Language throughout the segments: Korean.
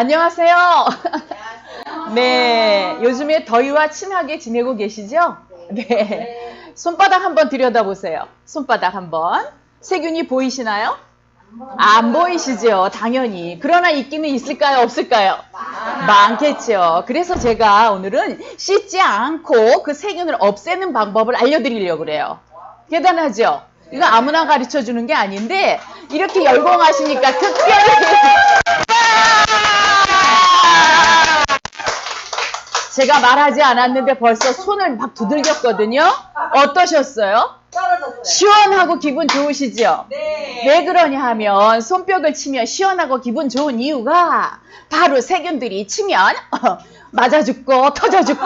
안녕하세요. 네, 요즘에 더위와 친하게 지내고 계시죠? 네. 손바닥 한번 들여다보세요. 손바닥 한번. 세균이 보이시나요? 안 보이시죠? 당연히. 그러나 있기는 있을까요? 없을까요? 많겠죠. 그래서 제가 오늘은 씻지 않고 그 세균을 없애는 방법을 알려드리려고 그래요. 대단하죠? 이거 아무나 가르쳐 주는 게 아닌데 이렇게 열공하시니까 특별히 제가 말하지 않았는데 벌써 손을 막 두들겼거든요. 어떠셨어요? 시원하고 기분 좋으시죠? 네. 왜 그러냐 하면 손뼉을 치면 시원하고 기분 좋은 이유가 바로 세균들이 치면 맞아 죽고 터져 죽고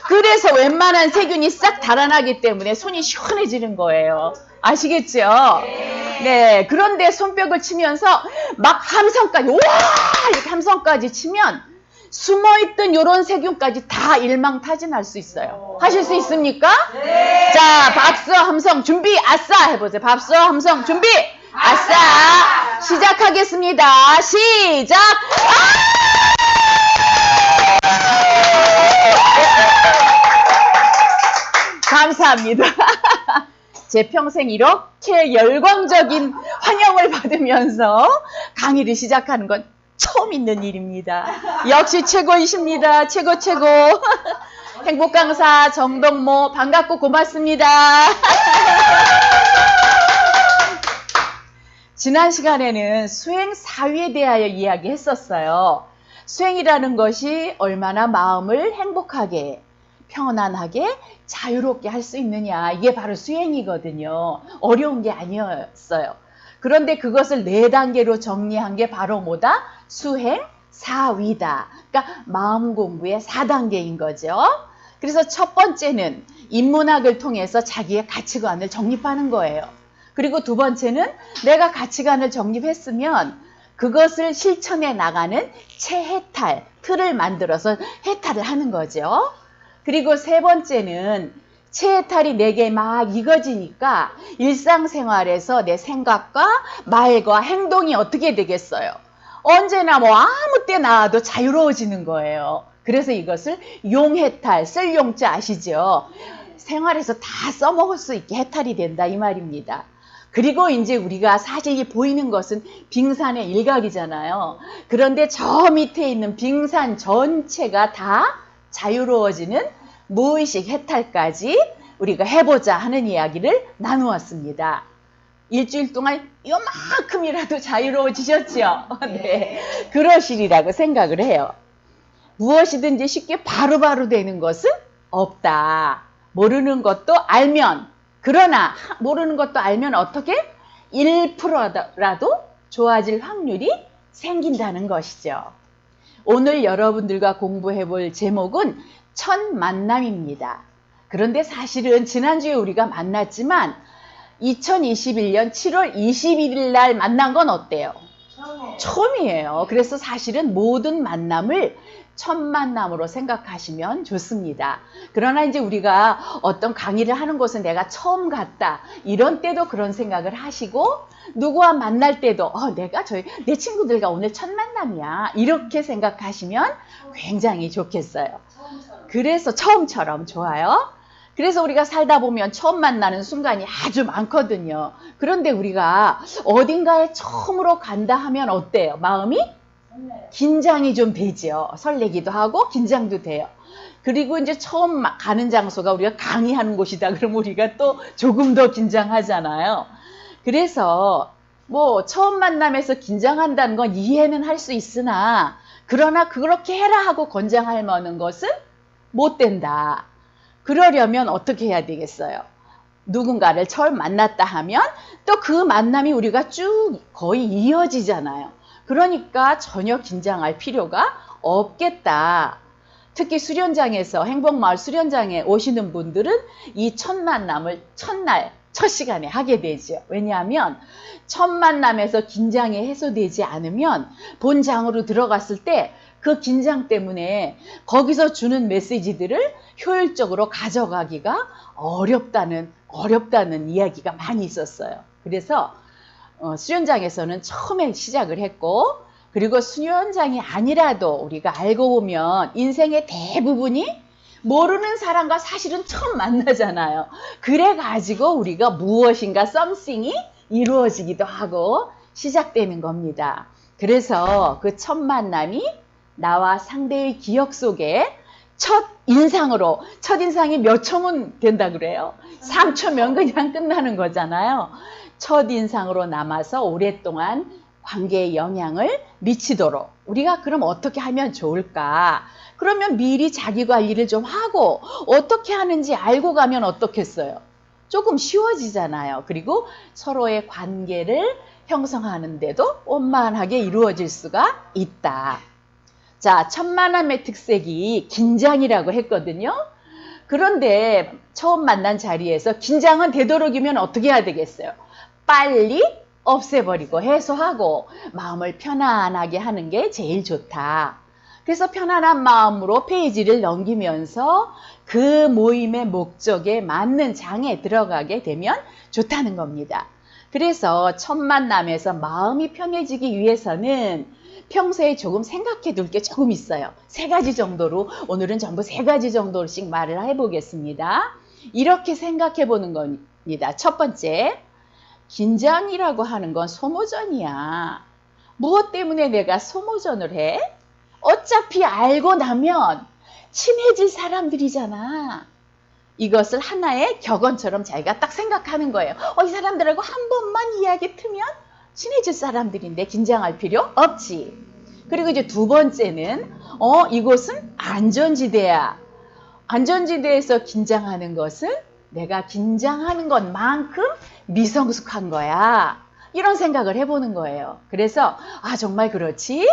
그래서 웬만한 세균이 싹 달아나기 때문에 손이 시원해지는 거예요. 아시겠죠? 네. 그런데 손뼉을 치면서 막 함성까지 와 이렇게 함성까지 치면 숨어있던 요런 세균까지 다 일망타진할 수 있어요. 하실 수 있습니까? 네. 자, 박수 함성 준비 아싸 해보세요. 박수 함성 준비 아싸. 시작하겠습니다. 시작. 감사합니다. 제 평생 이렇게 열광적인 환영을 받으면서 강의를 시작하는 건 처음 있는 일입니다. 역시 최고이십니다. 최고. 행복강사 정동모 반갑고 고맙습니다. 지난 시간에는 수행 4위에 대하여 이야기했었어요. 수행이라는 것이 얼마나 마음을 행복하게, 편안하게, 자유롭게 할 수 있느냐. 이게 바로 수행이거든요. 어려운 게 아니었어요. 그런데 그것을 4단계로 정리한 게 바로 뭐다? 수행 4위다. 그러니까 마음 공부의 4단계인 거죠. 그래서 첫 번째는 인문학을 통해서 자기의 가치관을 정립하는 거예요. 그리고 두 번째는 내가 가치관을 정립했으면 그것을 실천해 나가는 체해탈, 틀을 만들어서 해탈을 하는 거죠. 그리고 세 번째는 체해탈이 내게 막 익어지니까 일상생활에서 내 생각과 말과 행동이 어떻게 되겠어요? 언제나 뭐 아무 때 나와도 자유로워지는 거예요. 그래서 이것을 용해탈, 쓸 용자 아시죠? 생활에서 다 써먹을 수 있게 해탈이 된다 이 말입니다. 그리고 이제 우리가 사실 보이는 것은 빙산의 일각이잖아요. 그런데 저 밑에 있는 빙산 전체가 다 자유로워지는 무의식 해탈까지 우리가 해보자 하는 이야기를 나누었습니다. 일주일 동안 요만큼이라도 자유로워지셨죠? 네, 그러시리라고 생각을 해요. 무엇이든지 쉽게 바로바로 되는 것은 없다. 모르는 것도 알면, 그러나 모르는 것도 알면 어떻게? 1%라도 좋아질 확률이 생긴다는 것이죠. 오늘 여러분들과 공부해 볼 제목은 첫 만남입니다. 그런데 사실은 지난주에 우리가 만났지만 2021년 7월 21일 날 만난 건 어때요? 처음이에요. 그래서 사실은 모든 만남을 첫 만남으로 생각하시면 좋습니다. 그러나 이제 우리가 어떤 강의를 하는 곳은 내가 처음 갔다. 이런 때도 그런 생각을 하시고 누구와 만날 때도 내 친구들과 오늘 첫 만남이야. 이렇게 생각하시면 굉장히 좋겠어요. 그래서 처음처럼 좋아요. 그래서 우리가 살다 보면 처음 만나는 순간이 아주 많거든요. 그런데 우리가 어딘가에 처음으로 간다 하면 어때요? 마음이? 긴장이 좀 되죠. 설레기도 하고 긴장도 돼요. 그리고 이제 처음 가는 장소가 우리가 강의하는 곳이다. 그러면 우리가 또 조금 더 긴장하잖아요. 그래서 뭐 처음 만남에서 긴장한다는 건 이해는 할 수 있으나 그러나 그렇게 해라 하고 권장할 만한 것은 못 된다. 그러려면 어떻게 해야 되겠어요? 누군가를 처음 만났다 하면 또 그 만남이 우리가 쭉 거의 이어지잖아요. 그러니까 전혀 긴장할 필요가 없겠다. 특히 수련장에서 행복마을 수련장에 오시는 분들은 이 첫 만남을 첫날, 첫 시간에 하게 되죠. 왜냐하면 첫 만남에서 긴장이 해소되지 않으면 본장으로 들어갔을 때 그 긴장 때문에 거기서 주는 메시지들을 효율적으로 가져가기가 어렵다는 이야기가 많이 있었어요. 그래서 수련장에서는 처음에 시작을 했고 그리고 수연장이 아니라도 우리가 알고 보면 인생의 대부분이 모르는 사람과 사실은 처음 만나잖아요. 그래가지고 우리가 무엇인가 썸씽이 이루어지기도 하고 시작되는 겁니다. 그래서 그 첫 만남이 나와 상대의 기억 속에 첫인상이 몇 초면 된다 그래요? 3초면 그냥 끝나는 거잖아요. 첫인상으로 남아서 오랫동안 관계에 영향을 미치도록 우리가 그럼 어떻게 하면 좋을까? 그러면 미리 자기 관리를 좀 하고 어떻게 하는지 알고 가면 어떻겠어요? 조금 쉬워지잖아요. 그리고 서로의 관계를 형성하는데도 원만하게 이루어질 수가 있다. 자, 첫 만남의 특색이 긴장이라고 했거든요. 그런데 처음 만난 자리에서 긴장은 되도록이면 어떻게 해야 되겠어요? 빨리 없애버리고 해소하고 마음을 편안하게 하는 게 제일 좋다. 그래서 편안한 마음으로 페이지를 넘기면서 그 모임의 목적에 맞는 장에 들어가게 되면 좋다는 겁니다. 그래서 첫 만남에서 마음이 편해지기 위해서는 평소에 조금 생각해 둘 게 조금 있어요. 3가지 정도로, 오늘은 전부 3가지 정도씩 말을 해보겠습니다. 이렇게 생각해 보는 겁니다. 첫 번째, 긴장이라고 하는 건 소모전이야. 무엇 때문에 내가 소모전을 해? 어차피 알고 나면 친해질 사람들이잖아. 이것을 하나의 격언처럼 자기가 딱 생각하는 거예요. 이 사람들하고 한 번만 이야기 트면 친해질 사람들인데 긴장할 필요 없지. 그리고 이제 두 번째는 이곳은 안전지대야. 안전지대에서 긴장하는 것은 내가 긴장하는 것만큼 미성숙한 거야. 이런 생각을 해보는 거예요. 그래서 정말 그렇지.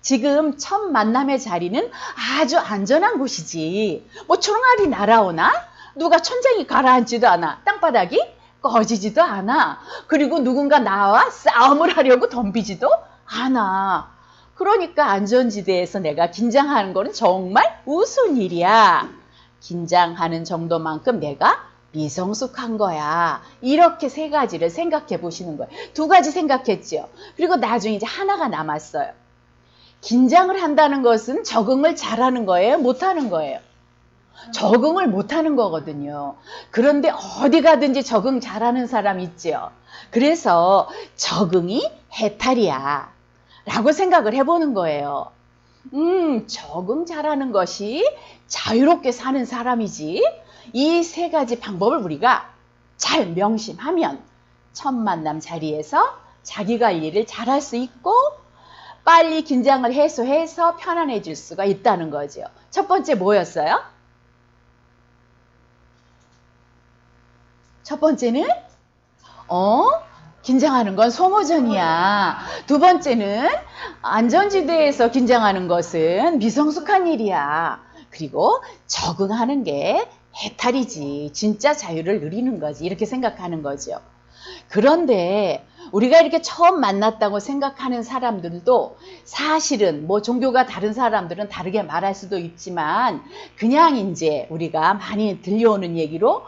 지금 첫 만남의 자리는 아주 안전한 곳이지. 뭐 총알이 날아오나? 누가 천장이 가라앉지도 않아. 땅바닥이 꺼지지도 않아. 그리고 누군가 나와 싸움을 하려고 덤비지도 않아. 그러니까 안전지대에서 내가 긴장하는 거는 정말 우스운 일이야. 긴장하는 정도만큼 내가 미성숙한 거야. 이렇게 3가지를 생각해 보시는 거예요. 2가지 생각했죠. 그리고 나중에 이제 하나가 남았어요. 긴장을 한다는 것은 적응을 잘하는 거예요? 못하는 거예요? 적응을 못하는 거거든요. 그런데 어디 가든지 적응 잘하는 사람 있죠. 그래서 적응이 해탈이야 라고 생각을 해보는 거예요. 적응 잘하는 것이 자유롭게 사는 사람이지. 이 3가지 방법을 우리가 잘 명심하면 첫 만남 자리에서 자기 관리를 잘할 수 있고 빨리 긴장을 해소해서 편안해질 수가 있다는 거죠. 첫 번째 뭐였어요? 첫 번째는 긴장하는 건 소모전이야. 두 번째는 안전지대에서 긴장하는 것은 미성숙한 일이야. 그리고 적응하는 게 해탈이지. 진짜 자유를 누리는 거지. 이렇게 생각하는 거죠. 그런데 우리가 이렇게 처음 만났다고 생각하는 사람들도 사실은 뭐 종교가 다른 사람들은 다르게 말할 수도 있지만 그냥 이제 우리가 많이 들려오는 얘기로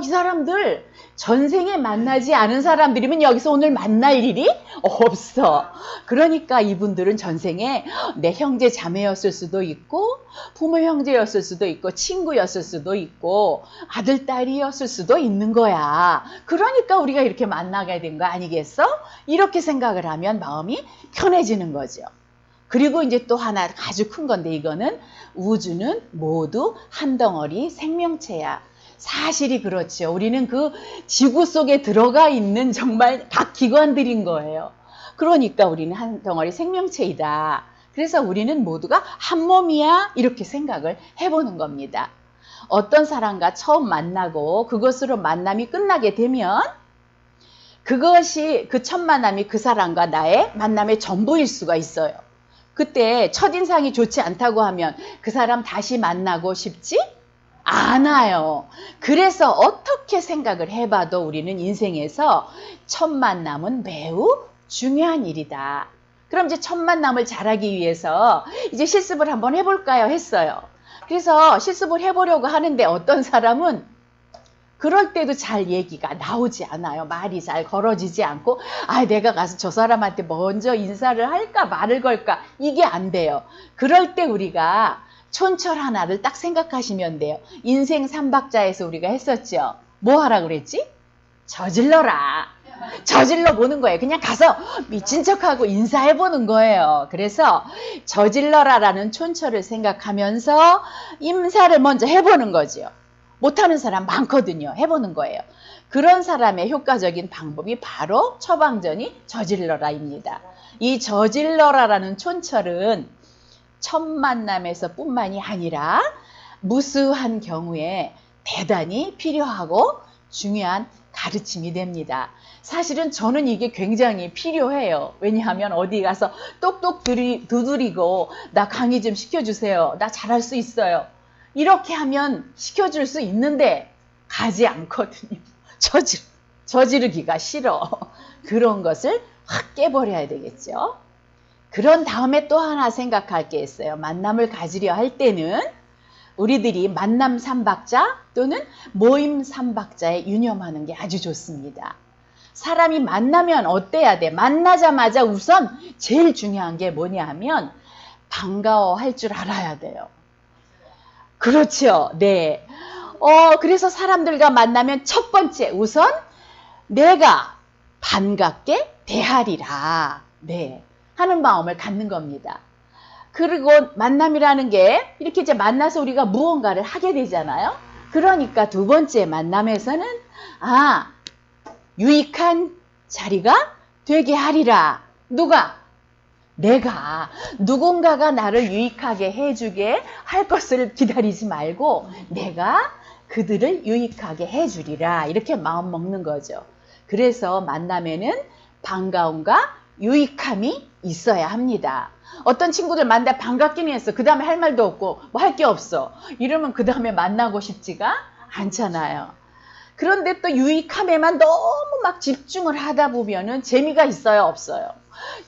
이 사람들 전생에 만나지 않은 사람들이면 여기서 오늘 만날 일이 없어. 그러니까 이분들은 전생에 내 형제 자매였을 수도 있고 부모 형제였을 수도 있고 친구였을 수도 있고 아들 딸이었을 수도 있는 거야. 그러니까 우리가 이렇게 만나게 된 거 아니겠어? 이렇게 생각을 하면 마음이 편해지는 거죠. 그리고 이제 또 하나 아주 큰 건데 이거는 우주는 모두 한 덩어리 생명체야. 사실이 그렇죠. 우리는 그 지구 속에 들어가 있는 정말 각 기관들인 거예요. 그러니까 우리는 한 덩어리 생명체이다. 그래서 우리는 모두가 한 몸이야 이렇게 생각을 해보는 겁니다. 어떤 사람과 처음 만나고 그것으로 만남이 끝나게 되면 그것이 그 첫 만남이 그 사람과 나의 만남의 전부일 수가 있어요. 그때 첫인상이 좋지 않다고 하면 그 사람 다시 만나고 싶지 않아요. 그래서 어떻게 생각을 해봐도 우리는 인생에서 첫 만남은 매우 중요한 일이다. 그럼 이제 첫 만남을 잘하기 위해서 이제 실습을 한번 해볼까요? 했어요. 그래서 실습을 해보려고 하는데 어떤 사람은 그럴 때도 잘 얘기가 나오지 않아요. 말이 잘 걸어지지 않고 내가 가서 저 사람한테 먼저 인사를 할까 말을 걸까 이게 안 돼요. 그럴 때 우리가 촌철 하나를 딱 생각하시면 돼요. 인생 삼박자에서 우리가 했었죠. 뭐 하라 그랬지? 저질러라. 저질러 보는 거예요. 그냥 가서 미친 척하고 인사해 보는 거예요. 그래서 저질러라라는 촌철을 생각하면서 인사를 먼저 해보는 거죠. 못하는 사람 많거든요. 해보는 거예요. 그런 사람의 효과적인 방법이 바로 처방전이 저질러라입니다. 이 저질러라라는 촌철은 첫 만남에서 뿐만이 아니라 무수한 경우에 대단히 필요하고 중요한 가르침이 됩니다. 사실은 저는 이게 굉장히 필요해요. 왜냐하면 어디 가서 똑똑 두드리고 나 강의 좀 시켜주세요. 나 잘할 수 있어요. 이렇게 하면 시켜줄 수 있는데 가지 않거든요. 저지르기가 싫어. 그런 것을 확 깨버려야 되겠죠. 그런 다음에 또 하나 생각할 게 있어요. 만남을 가지려 할 때는 우리들이 만남 삼박자 또는 모임 삼박자에 유념하는 게 아주 좋습니다. 사람이 만나면 어때야 돼? 만나자마자 우선 제일 중요한 게 뭐냐 하면 반가워할 줄 알아야 돼요. 그렇죠. 네. 그래서 사람들과 만나면 첫 번째 우선 내가 반갑게 대하리라. 네. 하는 마음을 갖는 겁니다. 그리고 만남이라는 게 이렇게 이제 만나서 우리가 무언가를 하게 되잖아요. 그러니까 두 번째 만남에서는 유익한 자리가 되게 하리라. 누가? 내가. 누군가가 나를 유익하게 해주게 할 것을 기다리지 말고 내가 그들을 유익하게 해주리라. 이렇게 마음 먹는 거죠. 그래서 만남에는 반가움과 유익함이 있어야 합니다. 어떤 친구들 만나 반갑긴 했어. 그 다음에 할 말도 없고 뭐 할 게 없어. 이러면 그 다음에 만나고 싶지가 않잖아요. 그런데 또 유익함에만 너무 막 집중을 하다 보면은 재미가 있어요? 없어요?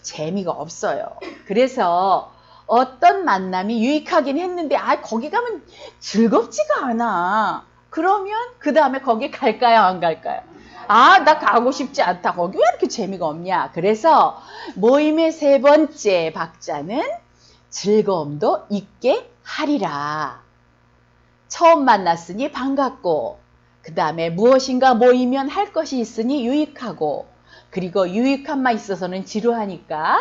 재미가 없어요. 그래서 어떤 만남이 유익하긴 했는데 거기 가면 즐겁지가 않아. 그러면 그 다음에 거기 갈까요? 안 갈까요? 나 가고 싶지 않다. 거기 왜 이렇게 재미가 없냐? 그래서 모임의 세 번째 박자는 즐거움도 있게 하리라. 처음 만났으니 반갑고 그 다음에 무엇인가 모이면 할 것이 있으니 유익하고 그리고 유익함만 있어서는 지루하니까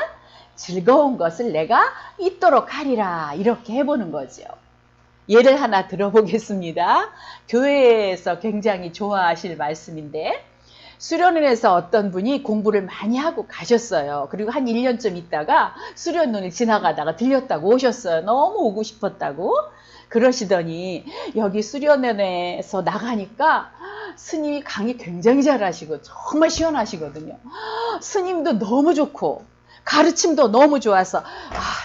즐거운 것을 내가 있도록 하리라. 이렇게 해보는 거죠. 예를 하나 들어보겠습니다. 교회에서 굉장히 좋아하실 말씀인데 수련원에서 어떤 분이 공부를 많이 하고 가셨어요. 그리고 한 1년쯤 있다가 수련원을 지나가다가 들렸다고 오셨어요. 너무 오고 싶었다고. 그러시더니 여기 수련원에서 나가니까 스님이 강의 굉장히 잘하시고 정말 시원하시거든요. 스님도 너무 좋고 가르침도 너무 좋아서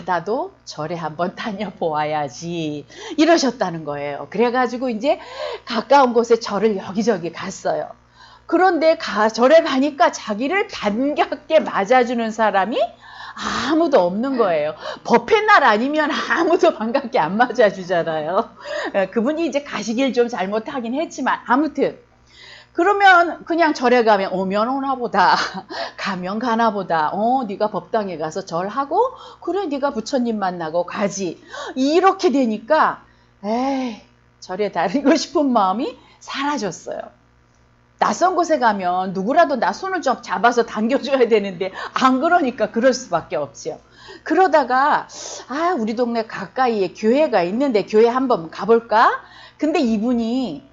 나도 절에 한번 다녀보아야지 이러셨다는 거예요. 그래가지고 이제 가까운 곳에 절을 여기저기 갔어요. 그런데 절에 가니까 자기를 반갑게 맞아주는 사람이 아무도 없는 거예요. 법회 날 아니면 아무도 반갑게 안 맞아주잖아요. 그분이 이제 가시길 좀 잘못하긴 했지만 아무튼 그러면 그냥 절에 가면 오면 오나 보다 가면 가나 보다 네가 법당에 가서 절하고 그래 네가 부처님 만나고 가지 이렇게 되니까 절에 다니고 싶은 마음이 사라졌어요. 낯선 곳에 가면 누구라도 나 손을 좀 잡아서 당겨줘야 되는데 안 그러니까 그럴 수밖에 없죠. 그러다가 우리 동네 가까이에 교회가 있는데 교회 한번 가볼까? 근데 이분이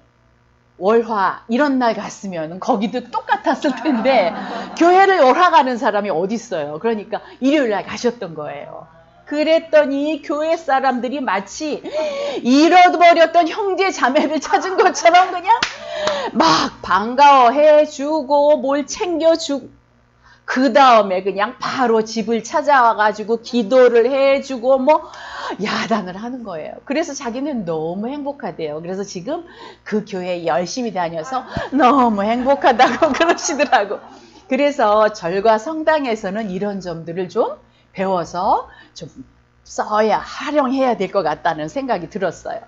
월화 이런 날 갔으면 거기도 똑같았을 텐데 교회를 월화 가는 사람이 어디 있어요. 그러니까 일요일 날 가셨던 거예요. 그랬더니 교회 사람들이 마치 잃어버렸던 형제 자매를 찾은 것처럼 그냥 막 반가워해 주고 뭘 챙겨주고 그 다음에 그냥 바로 집을 찾아와가지고 기도를 해주고 뭐 야단을 하는 거예요. 그래서 자기는 너무 행복하대요. 그래서 지금 그 교회에 열심히 다녀서 너무 행복하다고 그러시더라고. 그래서 절과 성당에서는 이런 점들을 좀 배워서 좀 써야 활용해야 될 것 같다는 생각이 들었어요.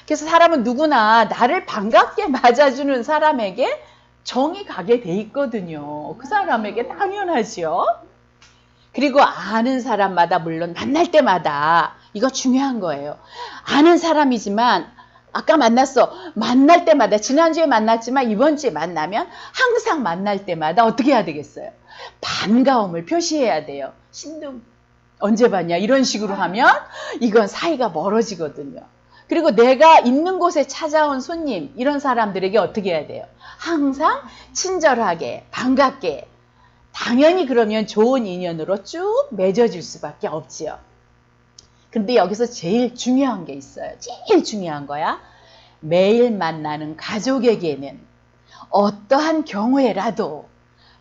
그래서 사람은 누구나 나를 반갑게 맞아주는 사람에게 정이 가게 돼 있거든요. 그 사람에게 당연하죠. 그리고 아는 사람마다 물론 만날 때마다 이거 중요한 거예요. 아는 사람이지만 아까 만났어. 만날 때마다 지난주에 만났지만 이번 주에 만나면 항상 만날 때마다 어떻게 해야 되겠어요? 반가움을 표시해야 돼요. 신동 언제 봤냐 이런 식으로 하면 이건 사이가 멀어지거든요. 그리고 내가 있는 곳에 찾아온 손님 이런 사람들에게 어떻게 해야 돼요? 항상 친절하게 반갑게 당연히 그러면 좋은 인연으로 쭉 맺어질 수밖에 없지요. 근데 여기서 제일 중요한 게 있어요. 제일 중요한 거야. 매일 만나는 가족에게는 어떠한 경우에라도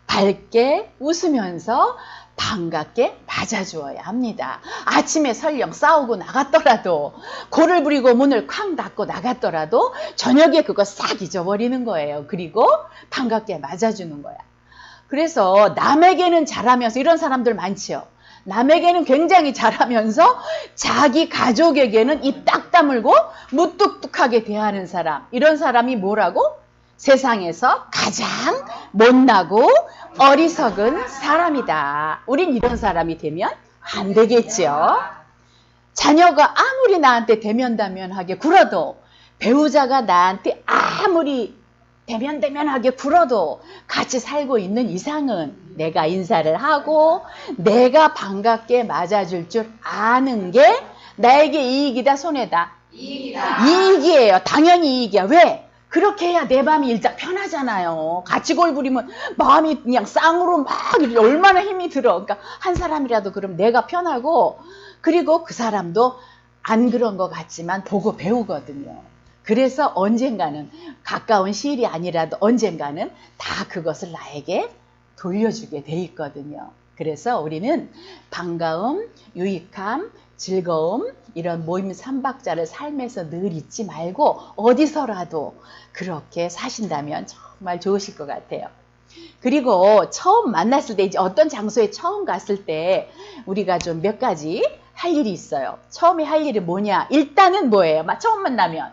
밝게 웃으면서 반갑게 맞아주어야 합니다. 아침에 설령 싸우고 나갔더라도 골을 부리고 문을 쾅 닫고 나갔더라도 저녁에 그거 싹 잊어버리는 거예요. 그리고 반갑게 맞아주는 거야. 그래서 남에게는 잘하면서 이런 사람들 많지요. 남에게는 굉장히 잘하면서 자기 가족에게는 입 딱 다물고 무뚝뚝하게 대하는 사람. 이런 사람이 뭐라고? 세상에서 가장 못나고 어리석은 사람이다. 우린 이런 사람이 되면 안 되겠죠. 자녀가 아무리 나한테 대면대면하게 굴어도 배우자가 나한테 아무리 대면대면하게 굴어도 같이 살고 있는 이상은 내가 인사를 하고 내가 반갑게 맞아줄 줄 아는 게 나에게 이익이다 손해다? 이익이다. 이익이에요. 당연히 이익이야. 왜? 그렇게 해야 내 마음이 일단 편하잖아요. 같이 골 부리면 마음이 그냥 쌍으로 막 얼마나 힘이 들어. 그러니까 한 사람이라도 그럼 내가 편하고 그리고 그 사람도 안 그런 것 같지만 보고 배우거든요. 그래서 언젠가는 가까운 시일이 아니라도 언젠가는 다 그것을 나에게 돌려주게 돼 있거든요. 그래서 우리는 반가움, 유익함, 즐거움 이런 모임 삼박자를 삶에서 늘 잊지 말고 어디서라도 그렇게 사신다면 정말 좋으실 것 같아요. 그리고 처음 만났을 때 이제 어떤 장소에 처음 갔을 때 우리가 좀 몇 가지 할 일이 있어요. 처음에 할 일이 뭐냐? 일단은 뭐예요? 처음 만나면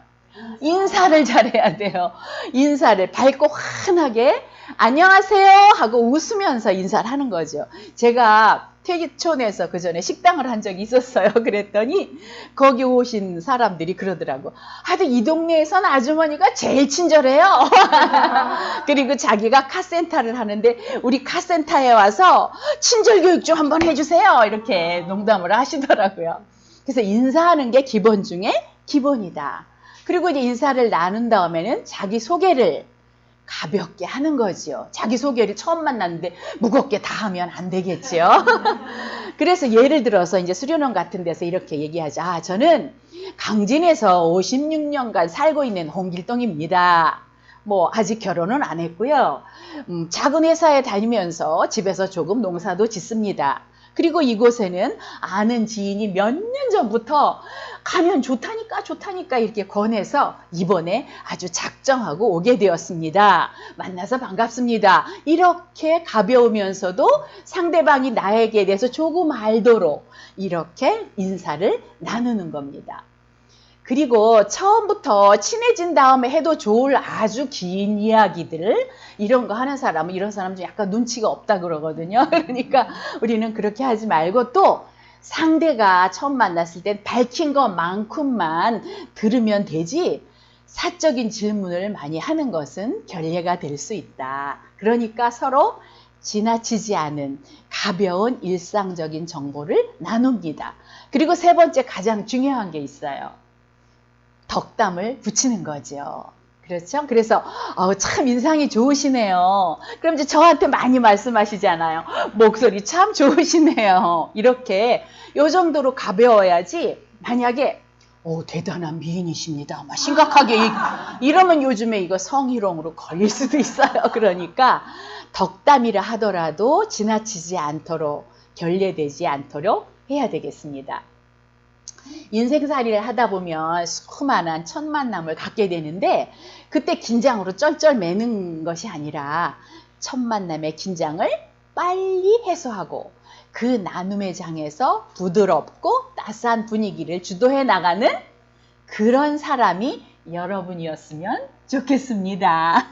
인사를 잘해야 돼요. 인사를 밝고 환하게 안녕하세요 하고 웃으면서 인사를 하는 거죠. 제가 태기촌에서 그 전에 식당을 한 적이 있었어요. 그랬더니 거기 오신 사람들이 그러더라고. 하여튼 이 동네에선 아주머니가 제일 친절해요. 그리고 자기가 카센터를 하는데 우리 카센터에 와서 친절 교육 좀 한번 해주세요. 이렇게 농담을 하시더라고요. 그래서 인사하는 게 기본 중에 기본이다. 그리고 이제 인사를 나눈 다음에는 자기 소개를 가볍게 하는 거지요. 자기 소개를 처음 만났는데 무겁게 다 하면 안 되겠죠. 그래서 예를 들어서 이제 수련원 같은 데서 이렇게 얘기하죠. 아, 저는 강진에서 56년간 살고 있는 홍길동입니다. 뭐 아직 결혼은 안 했고요. 작은 회사에 다니면서 집에서 조금 농사도 짓습니다. 그리고 이곳에는 아는 지인이 몇 년 전부터 가면 좋다니까 이렇게 권해서 이번에 아주 작정하고 오게 되었습니다. 만나서 반갑습니다. 이렇게 가벼우면서도 상대방이 나에게 대해서 조금 알도록 이렇게 인사를 나누는 겁니다. 그리고 처음부터 친해진 다음에 해도 좋을 아주 긴 이야기들 이런 거 하는 사람은 이런 사람은 좀 약간 눈치가 없다 그러거든요. 그러니까 우리는 그렇게 하지 말고 또 상대가 처음 만났을 땐 밝힌 것만큼만 들으면 되지 사적인 질문을 많이 하는 것은 결례가 될 수 있다. 그러니까 서로 지나치지 않은 가벼운 일상적인 정보를 나눕니다. 그리고 세 번째 가장 중요한 게 있어요. 덕담을 붙이는 거죠. 그렇죠? 그래서 참 인상이 좋으시네요. 그럼 이제 저한테 많이 말씀하시잖아요. 목소리 참 좋으시네요. 이렇게 요 정도로 가벼워야지 만약에 대단한 미인이십니다. 막 심각하게 이러면 요즘에 이거 성희롱으로 걸릴 수도 있어요. 그러니까 덕담이라 하더라도 지나치지 않도록 결례되지 않도록 해야 되겠습니다. 인생살이를 하다 보면 수많은 첫 만남을 갖게 되는데 그때 긴장으로 쩔쩔 매는 것이 아니라 첫 만남의 긴장을 빨리 해소하고 그 나눔의 장에서 부드럽고 따스한 분위기를 주도해 나가는 그런 사람이 여러분이었으면 좋겠습니다.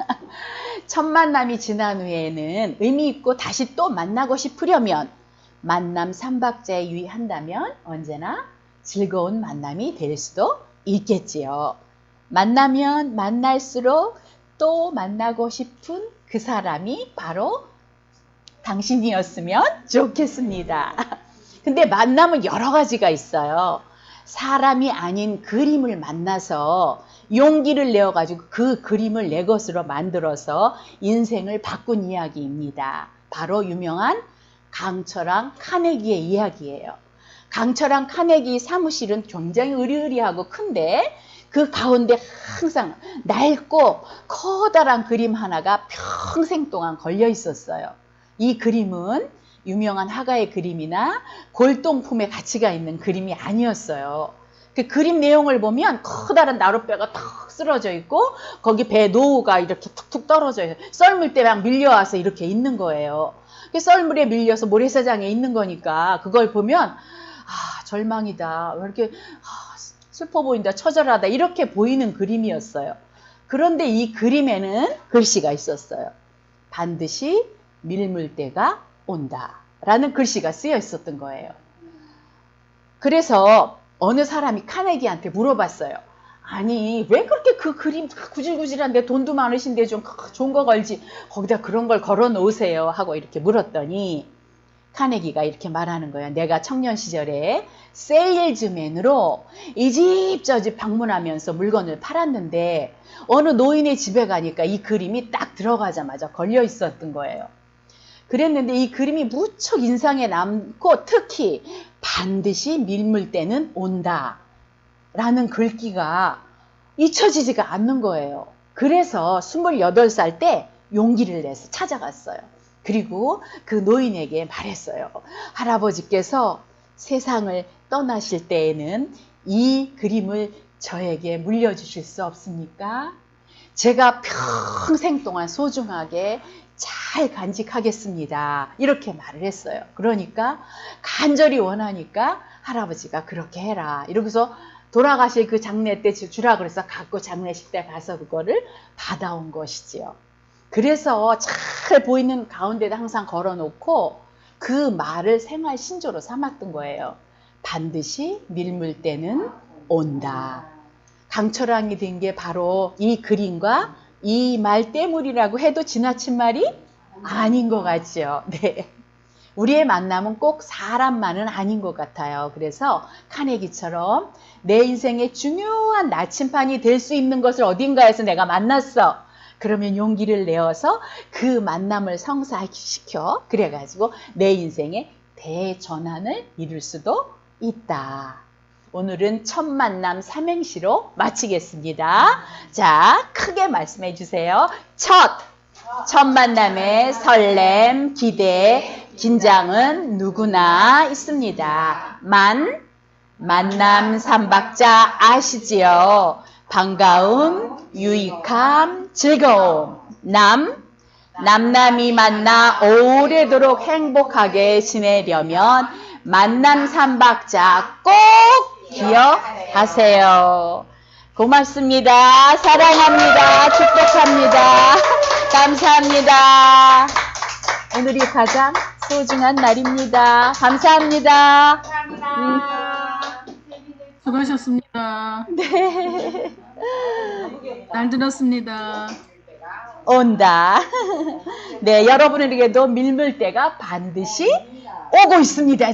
첫 만남이 지난 후에는 의미 있고 다시 또 만나고 싶으려면 만남 3박자에 유의한다면 언제나 즐거운 만남이 될 수도 있겠지요. 만나면 만날수록 또 만나고 싶은 그 사람이 바로 당신이었으면 좋겠습니다. 근데 만남은 여러 가지가 있어요. 사람이 아닌 그림을 만나서 용기를 내어가지고 그 그림을 내 것으로 만들어서 인생을 바꾼 이야기입니다. 바로 유명한 강철왕 카네기의 이야기예요. 강철왕 카네기 사무실은 굉장히 으리으리하고 큰데 그 가운데 항상 낡고 커다란 그림 하나가 평생 동안 걸려 있었어요. 이 그림은 유명한 화가의 그림이나 골동품의 가치가 있는 그림이 아니었어요. 그 그림 내용을 보면 커다란 나룻배가 턱 쓰러져 있고 거기 배 노우가 이렇게 툭툭 떨어져 있어요. 썰물 때 막 밀려와서 이렇게 있는 거예요. 썰물에 밀려서 모래사장에 있는 거니까 그걸 보면 절망이다. 왜 이렇게 슬퍼 보인다. 처절하다. 이렇게 보이는 그림이었어요. 그런데 이 그림에는 글씨가 있었어요. 반드시 밀물 때가 온다 라는 글씨가 쓰여 있었던 거예요. 그래서 어느 사람이 카네기한테 물어봤어요. 아니 왜 그렇게 그 그림 구질구질한데 돈도 많으신데 좀 좋은 거 걸지 거기다 그런 걸 걸어 놓으세요 하고 이렇게 물었더니 카네기가 이렇게 말하는 거예요. 내가 청년 시절에 세일즈맨으로 이 집 저 집 방문하면서 물건을 팔았는데 어느 노인의 집에 가니까 이 그림이 딱 들어가자마자 걸려 있었던 거예요. 그랬는데 이 그림이 무척 인상에 남고 특히 반드시 밀물 때는 온다 라는 글귀가 잊혀지지가 않는 거예요. 그래서 28살 때 용기를 내서 찾아갔어요. 그리고 그 노인에게 말했어요. 할아버지께서 세상을 떠나실 때에는 이 그림을 저에게 물려주실 수 없습니까? 제가 평생 동안 소중하게 잘 간직하겠습니다. 이렇게 말을 했어요. 그러니까 간절히 원하니까 할아버지가 그렇게 해라. 이러고서 돌아가실 그 장례 때 주라 그래서 갖고 장례식 때 가서 그거를 받아온 것이지요. 그래서 잘 보이는 가운데다 항상 걸어놓고 그 말을 생활 신조로 삼았던 거예요. 반드시 밀물 때는 온다. 강철왕이 된 게 바로 이 그림과 이 말 때문이라고 해도 지나친 말이 아닌 것 같죠. 네. 우리의 만남은 꼭 사람만은 아닌 것 같아요. 그래서 카네기처럼 내 인생의 중요한 나침판이 될 수 있는 것을 어딘가에서 내가 만났어. 그러면 용기를 내어서 그 만남을 성사시켜 그래가지고 내 인생의 대전환을 이룰 수도 있다. 오늘은 첫 만남 삼행시로 마치겠습니다. 자, 크게 말씀해 주세요. 첫 만남의 설렘, 기대, 긴장은 누구나 있습니다. 만남 3박자 아시지요? 반가움, 유익함, 즐거움. 남남이 만나 오래도록 행복하게 지내려면 만남 3박자 꼭 기억하세요. 고맙습니다. 사랑합니다. 축복합니다. 감사합니다. 오늘이 가장 소중한 날입니다. 감사합니다. 수고하셨습니다. 네. 날 들었습니다. 온다. 네, 여러분에게도 밀물 때가 반드시 오고 있습니다.